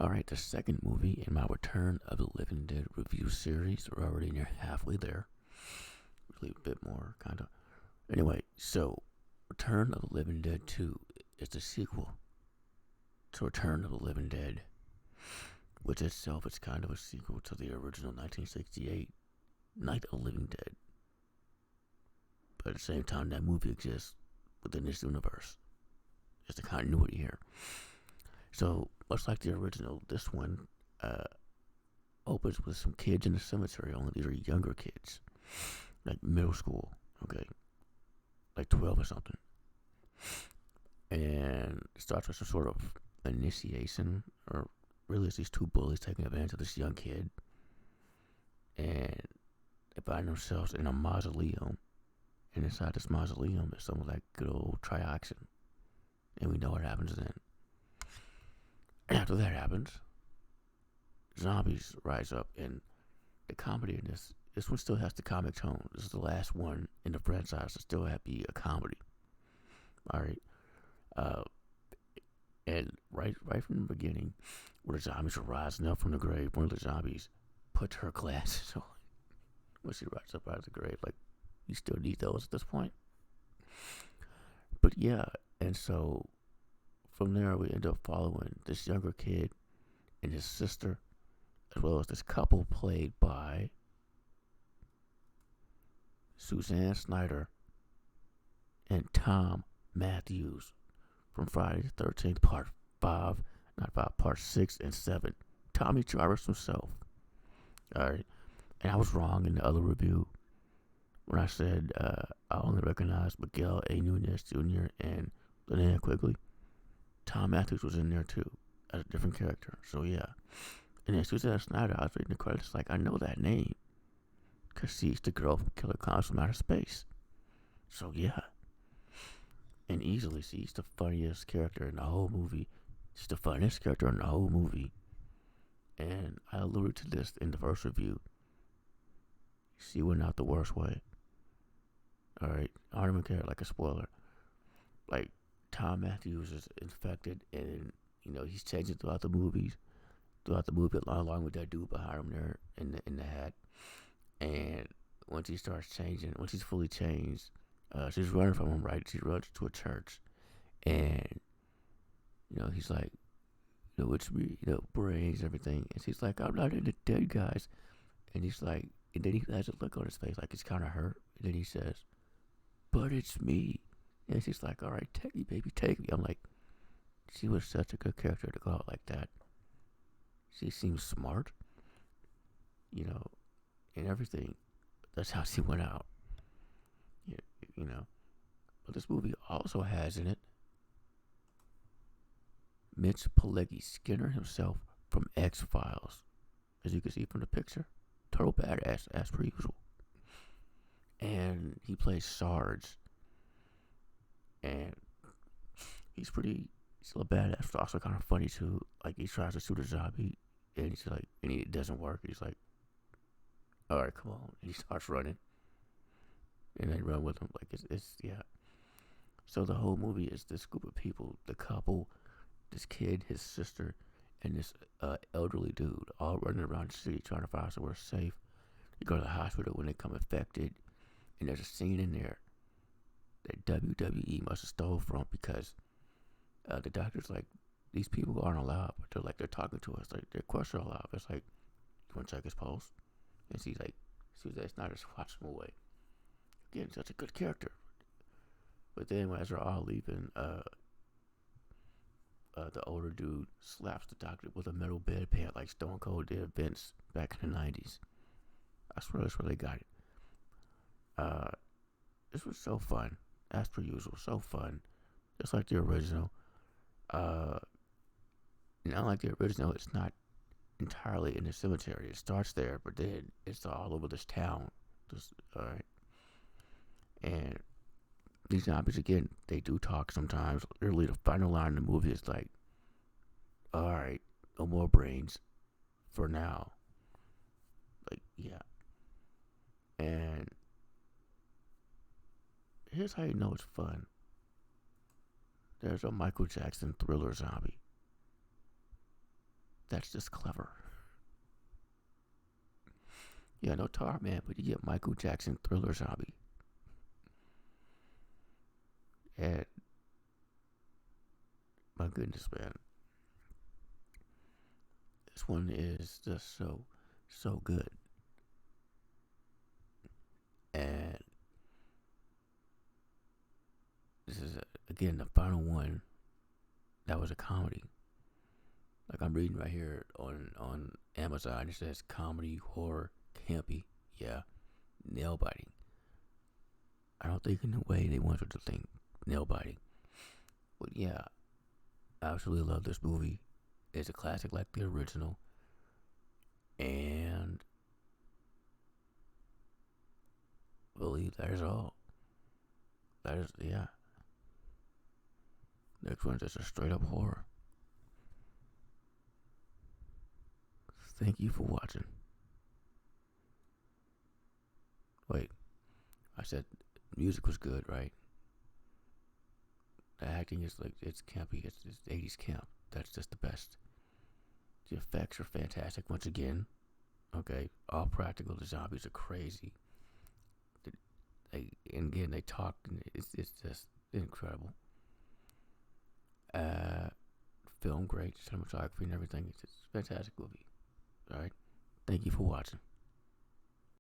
Alright, the second movie in my Return of the Living Dead review series. We're already near halfway there. Really a bit more, kinda. Anyway, so Return of the Living Dead 2 is the sequel to Return of the Living Dead, which itself is kind of a sequel to the original 1968 Night of the Living Dead. But at the same time, that movie exists within this universe. There's a continuity here. So, much like the original, this one opens with some kids in the cemetery, only these are younger kids. Like middle school, okay? Like 12 or something. And it starts with some sort of initiation, or really it's these two bullies taking advantage of this young kid. And they find themselves in a mausoleum. And inside this mausoleum is some of that good old trioxin. And we know what happens then. And after that happens, zombies rise up, and the comedy in this one still has the comic tone. This is the last one in the franchise to still have be a comedy. Alright. And right from the beginning, where the zombies are rising up from the grave, one of the zombies puts her glasses on when she rises up out of the grave. Like, you still need those at this point. But yeah, and so from there we end up following this younger kid and his sister, as well as this couple played by Suzanne Snyder and Tom Matthews from Friday the 13th, part 6 and 7. Tommy Jarvis himself. Alright. And I was wrong in the other review when I said I only recognized Miguel A. Nunez Jr. and Linnea Quigley. Tom Matthews was in there too, as a different character. So yeah. And then Suzanne Snyder, I was reading the credits like, I know that name. Because she's the girl from Killer Clowns from Outer Space. So yeah. And easily she's the funniest character in the whole movie. She's the funniest character in the whole movie. And I alluded to this in the first review. She went out the worst way. Alright, I don't even care, like a spoiler. Like, Tom Matthews is infected, and, you know, he's changing throughout the movie, along with that dude behind him there in the hat. And once he starts changing, once he's fully changed, she's running from him, right? She runs to a church, and, you know, he's like, you know, it's me, you know, brains and everything. And she's like, I'm not into dead guys. And he's like, and then he has a look on his face like he's kind of hurt. And then he says, but it's me. And she's like, all right, take me, baby, take me. I'm like, she was such a good character to go out like that. She seems smart, you know, and everything. That's how she went out, you know. But this movie also has in it Mitch Pileggi Skinner himself from X-Files. As you can see from the picture, total badass, as per usual. And he plays Sarge. And he's still a badass, but also kind of funny too. Like, he tries to shoot a zombie, and he's like, and it doesn't work. He's like, alright, come on. And he starts running. And they run with him. Like, it's yeah. So the whole movie is this group of people, the couple, this kid, his sister, and this elderly dude, all running around the city trying to find somewhere safe. They go to the hospital when they come infected. And there's a scene in there that WWE must have stole from, because the doctor's like, these people aren't allowed, but they're talking to us, like, their questions are allowed. It's like, you want to check his pulse? And she's like, it's not just watch him away. Again, such a good character. But then as they're all leaving, the older dude slaps the doctor with a metal bedpan like Stone Cold did Vince back in the 90s. I swear that's where they got it. This was so fun, as per usual, so fun, just like the original. Not like the original, it's not entirely in the cemetery. It starts there, but then it's all over this town. Alright. And these zombies, again, they do talk sometimes. Literally, the final line in the movie is like, alright, no more brains for now. Like, yeah. And here's how you know it's fun. There's a Michael Jackson Thriller zombie. That's just clever. Yeah, no Tar Man, but you get Michael Jackson Thriller Zombie. And my goodness, man, this one is just so good. And this is again the final one that was a comedy. Like I'm reading right here on Amazon, it says comedy, horror, campy, yeah, nail biting. I don't think in the way they want you to think nail biting, but yeah, I absolutely love this movie. It's a classic like the original, and I believe that is all. That is yeah. Next one's just a straight up horror. Thank you for watching. Wait, I said music was good, right? The acting is like it's campy. It's 80s camp. That's just the best. The effects are fantastic. Once again, okay, all practical. The zombies are crazy. And again, they talk. And it's just incredible. Film great, cinematography and everything. It's a fantastic movie. All right, thank you for watching.